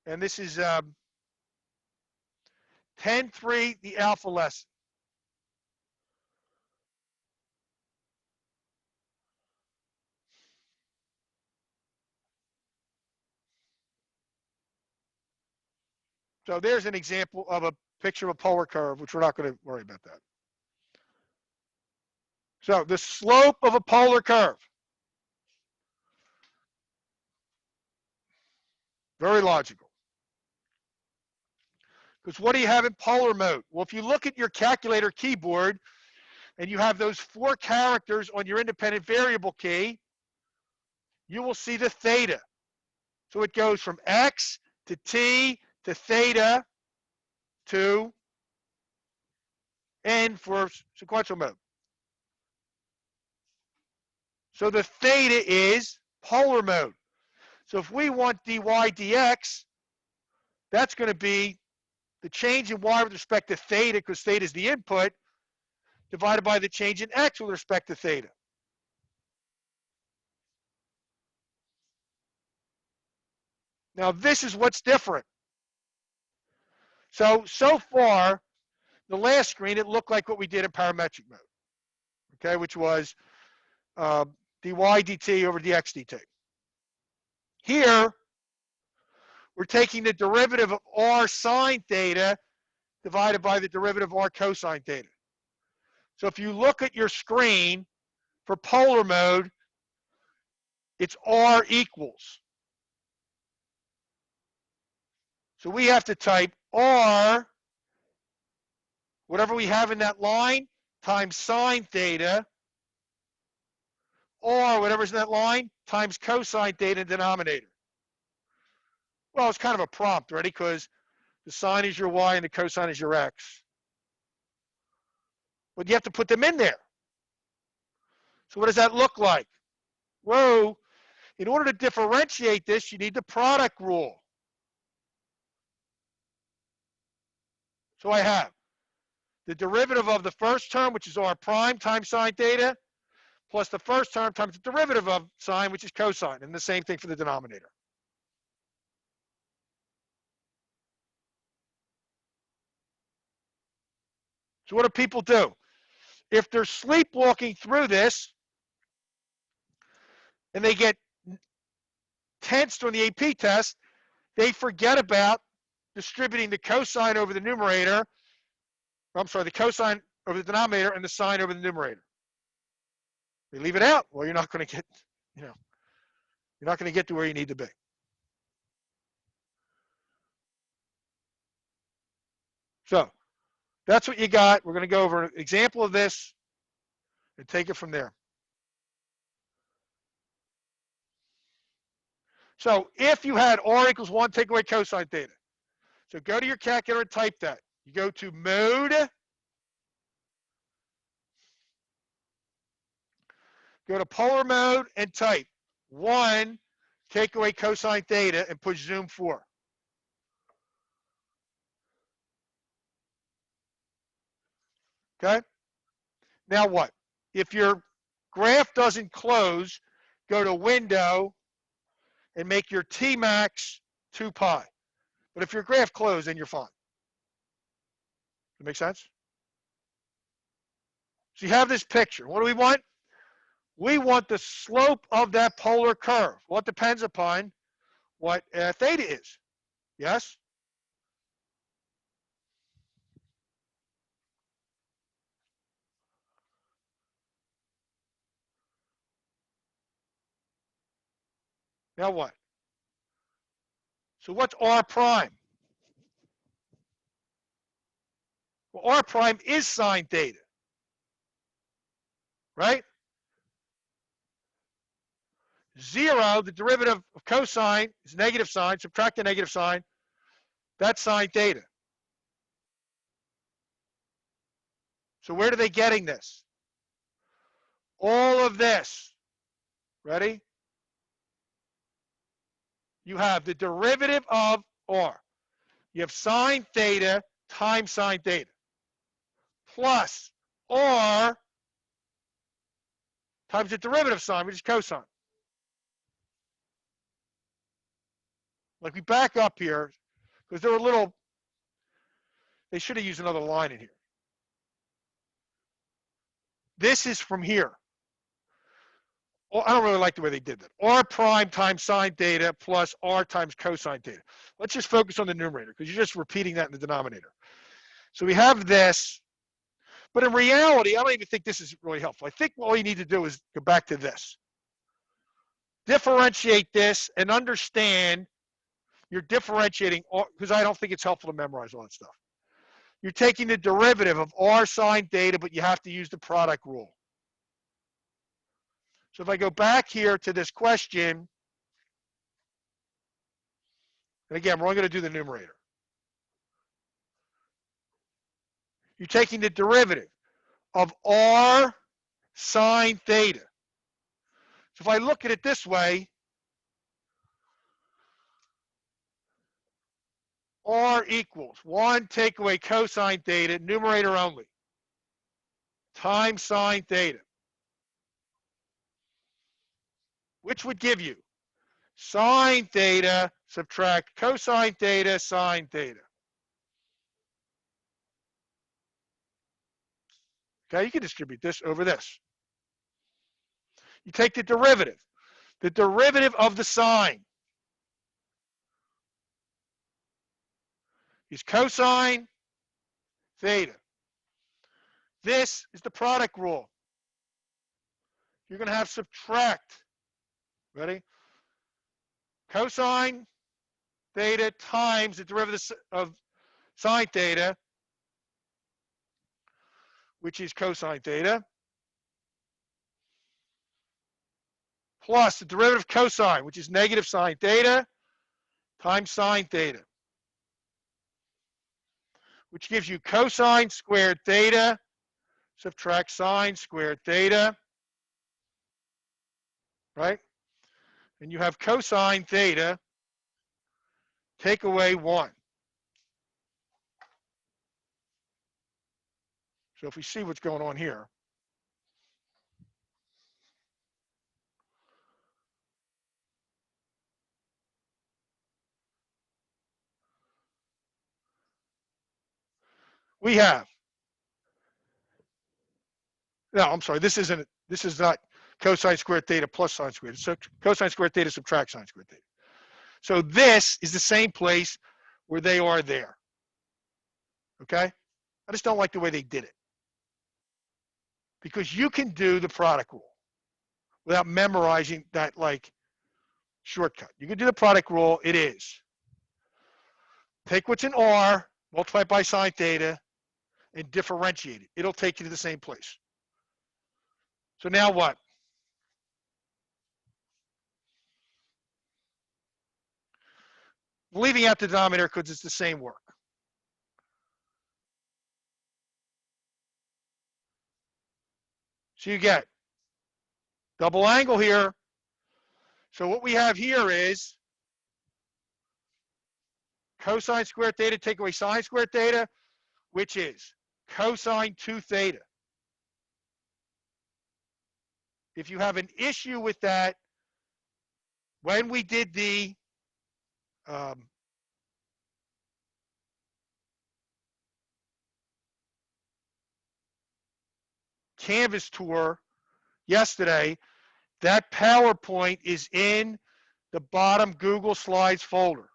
And this is 10.3, the alpha lesson. So there's an example of a picture of a polar curve, which we're not going to worry about that. So the slope of a polar curve. Very logical. Because what do you have in polar mode? Well, if you look at your calculator keyboard and you have those 4 characters on your independent variable key, you will see the theta. So it goes from x to t to theta to n for sequential mode. So the theta is polar mode. So if we want dy dx, that's going to be the change in y with respect to theta, because theta is the input, divided by the change in x with respect to theta. Now this is what's different. So far, the last screen, it looked like what we did in parametric mode, okay, which was dy dt over dx dt. Here, we're taking the derivative of r sine theta divided by the derivative of r cosine theta. So if you look at your screen for polar mode, it's r equals. So we have to type r, whatever we have in that line, times sine theta, or whatever's in that line, times cosine theta in the denominator. Well, it's kind of a prompt, ready? Because the sine is your y and the cosine is your x. But you have to put them in there. So what does that look like? Whoa, in order to differentiate this, you need the product rule. So I have the derivative of the first term, which is r prime, times sine theta, plus the first term times the derivative of sine, which is cosine, and the same thing for the denominator. So what do people do? If they're sleepwalking through this and they get tensed on the AP test, they forget about distributing the cosine over the numerator. I'm sorry, the cosine over the denominator and the sine over the numerator. They leave it out. Well, you're not going to get, you're not going to get to where you need to be. So that's what you got. We're going to go over an example of this and take it from there. So if you had r equals 1, take away cosine theta. So go to your calculator and type that. You go to mode, go to polar mode and type 1, take away cosine theta, and push zoom 4. Okay? Now what? If your graph doesn't close, go to window and make your T max 2 pi. But if your graph closed, then you're fine. Does that make sense? So you have this picture. What do we want? We want the slope of that polar curve. Well, it depends upon what theta is. Yes? Now what? So what's r prime? Well, r prime is sine theta. Right? 0, the derivative of cosine is negative sine. Subtract the negative sign. That's sine theta. So where are they getting this? All of this. Ready? You have the derivative of r. You have sine theta times sine theta plus r times the derivative of sine, which is cosine. Like we back up here, because they're a little, they should have used another line in here. This is from here. Well, I don't really like the way they did that. R prime times sine theta plus R times cosine theta. Let's just focus on the numerator because you're just repeating that in the denominator. So we have this, but in reality, I don't even think this is really helpful. I think all you need to do is go back to this. Differentiate this and understand you're differentiating, because I don't think it's helpful to memorize all that stuff. You're taking the derivative of R sine theta, but you have to use the product rule. So if I go back here to this question, and again, we're only going to do the numerator. You're taking the derivative of R sine theta. So if I look at it this way, R equals 1 take away cosine theta, numerator only, times sine theta, which would give you sine theta subtract cosine theta sine theta. Okay, you can distribute this over this. You take the derivative of the sine is cosine theta. This is the product rule. You're going to have subtract. Ready? Cosine theta times the derivative of sine theta, which is cosine theta, plus the derivative of cosine, which is negative sine theta, times sine theta, which gives you cosine squared theta, subtract sine squared theta, right? And you have cosine theta, take away 1. So if we see what's going on here, we have, no, I'm sorry, this is not cosine squared theta plus sine squared. So cosine squared theta subtract sine squared theta. So this is the same place where they are there. Okay? I just don't like the way they did it. Because you can do the product rule without memorizing that like shortcut. You can do the product rule, it is. Take what's in R, multiply it by sine theta, and differentiate it. It'll take you to the same place. So now what? Leaving out the denominator because it's the same work. So you get double angle here. So what we have here is cosine squared theta take away sine squared theta, which is cosine 2 theta. If you have an issue with that, when we did the Canvas tour yesterday, that PowerPoint is in the bottom Google Slides folder.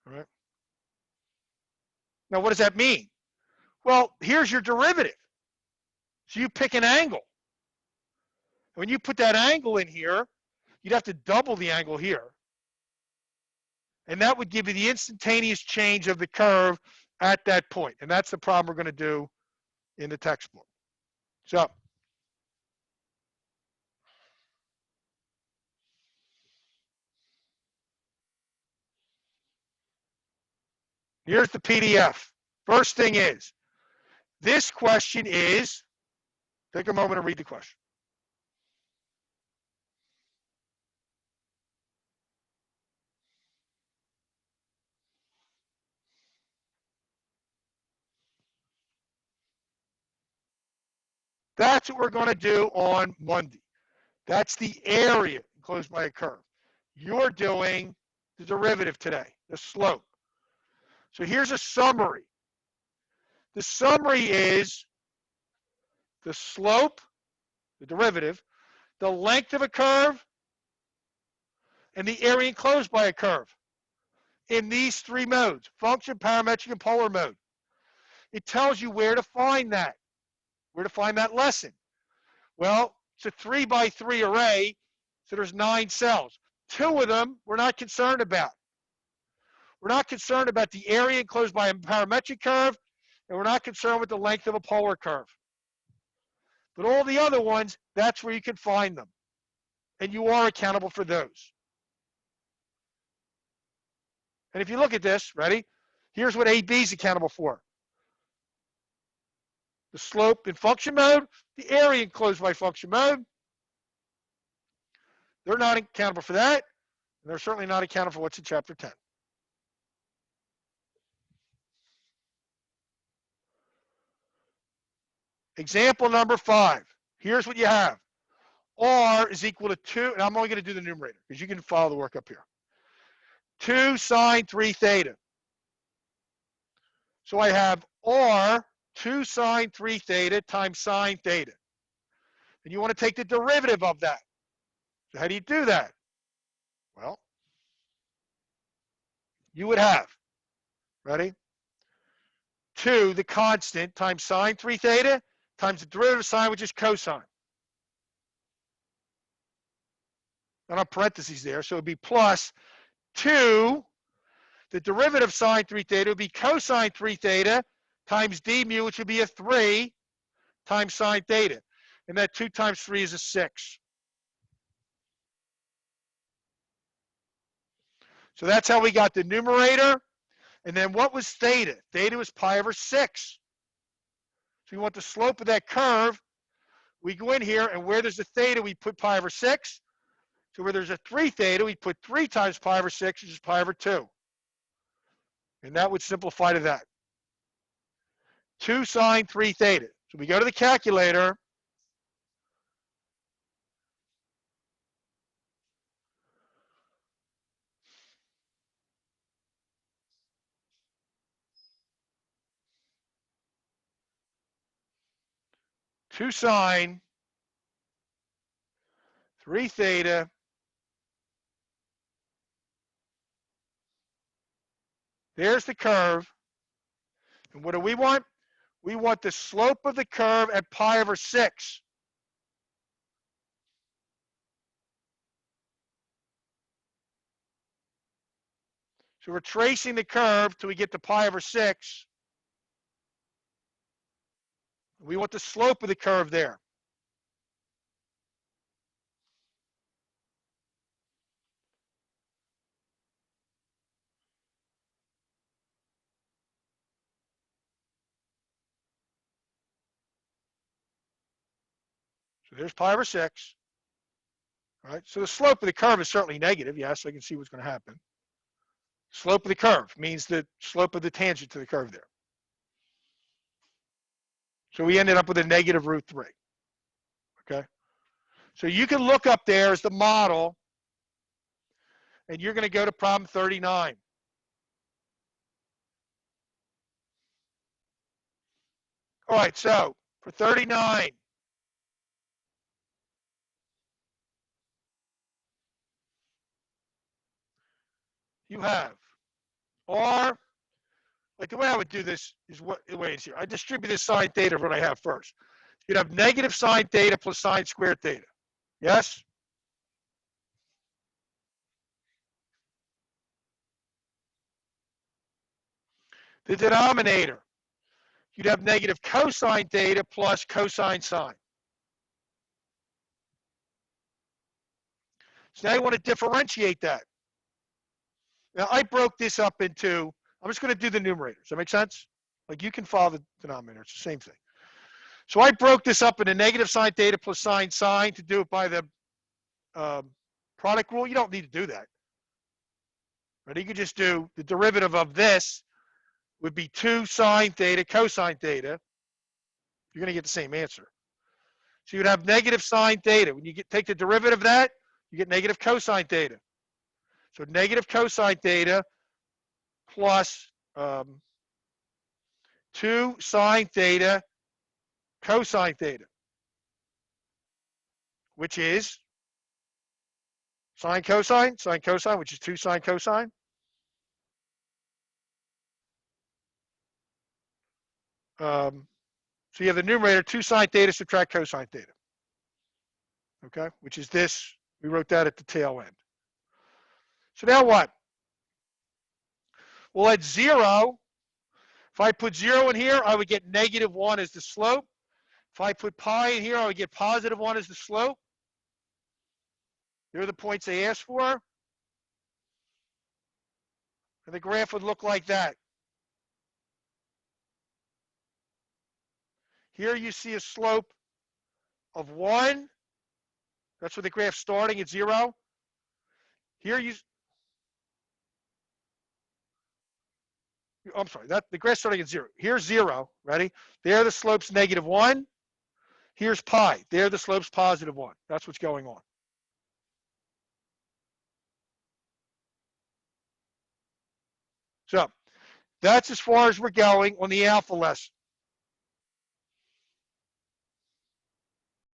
All right. Now, what does that mean? Well, here's your derivative. So you pick an angle. When you put that angle in here, you'd have to double the angle here. And that would give you the instantaneous change of the curve at that point. And that's the problem we're going to do in the textbook. So here's the PDF. First thing is, this question is, take a moment and read the question. That's what we're going to do on Monday. That's the area enclosed by a curve. You're doing the derivative today, the slope. So here's a summary. The summary is the slope, the derivative, the length of a curve, and the area enclosed by a curve in these three modes, function, parametric, and polar mode. It tells you where to find that, lesson. Well, it's a 3x3 array, so there's 9 cells. 2 of them we're not concerned about. We're not concerned about the area enclosed by a parametric curve, and we're not concerned with the length of a polar curve. But all the other ones, that's where you can find them. And you are accountable for those. And if you look at this, ready? Here's what AB is accountable for. The slope in function mode, the area enclosed by function mode. They're not accountable for that, and they're certainly not accountable for what's in chapter 10. Example number 5. Here's what you have. R is equal to 2, and I'm only going to do the numerator because you can follow the work up here. 2 sine 3 theta. So I have R 2 sine 3 theta times sine theta. And you want to take the derivative of that. So how do you do that? Well, you would have, ready? 2, the constant, times sine 3 theta, times the derivative of sine, which is cosine. And I'll parentheses there, so it would be plus 2, the derivative of sine 3 theta would be cosine 3 theta times d mu, which would be a 3 times sine theta. And that 2 times 3 is a 6. So that's how we got the numerator. And then what was theta? Theta was pi over 6. So we want the slope of that curve. We go in here, and where there's a theta, we put pi over 6. So where there's a 3 theta, we put 3 times pi over 6, which is pi over 2. And that would simplify to that. 2 sine 3 theta. So we go to the calculator. Two sine 3 theta there's the curve. And what do we want? We want the slope of the curve at pi over 6. So we're tracing the curve till we get to pi over 6. We want the slope of the curve there. So there's pi over 6. All right, so the slope of the curve is certainly negative. Yes, I can see what's going to happen. Slope of the curve means the slope of the tangent to the curve there. So we ended up with a negative root 3. Okay? So you can look up there as the model, and you're going to go to problem 39. All right, so for 39, you have R, like the way I would do this is what the way it's here. I distribute this sine theta of what I have first. You'd have negative sine theta plus sine squared theta. Yes? The denominator, you'd have negative cosine theta plus cosine sine. So now you want to differentiate that. Now I broke this up into, I'm just going to do the numerator. Does that make sense? Like you can follow the denominator. It's the same thing. So I broke this up into negative sine theta plus sine sine to do it by the product rule. You don't need to do that. Right? You could just do the derivative of this would be 2 sine theta cosine theta. You're going to get the same answer. So you'd have negative sine theta. When you take the derivative of that, you get negative cosine theta. So negative cosine theta plus 2 sine theta cosine theta, which is sine cosine, which is 2 sine cosine. So you have the numerator 2 sine theta subtract cosine theta. Okay, which is this. We wrote that at the tail end. So now what? Well, at 0, if I put 0 in here, I would get negative 1 as the slope. If I put pi in here, I would get positive 1 as the slope. Here are the points they asked for. And the graph would look like that. Here you see a slope of 1. That's where the graph's starting at 0. Here I'm sorry, the graph's starting at 0. Here's 0. Ready? There the slope's negative 1. Here's pi. There the slope's positive 1. That's what's going on. So that's as far as we're going on the alpha lesson.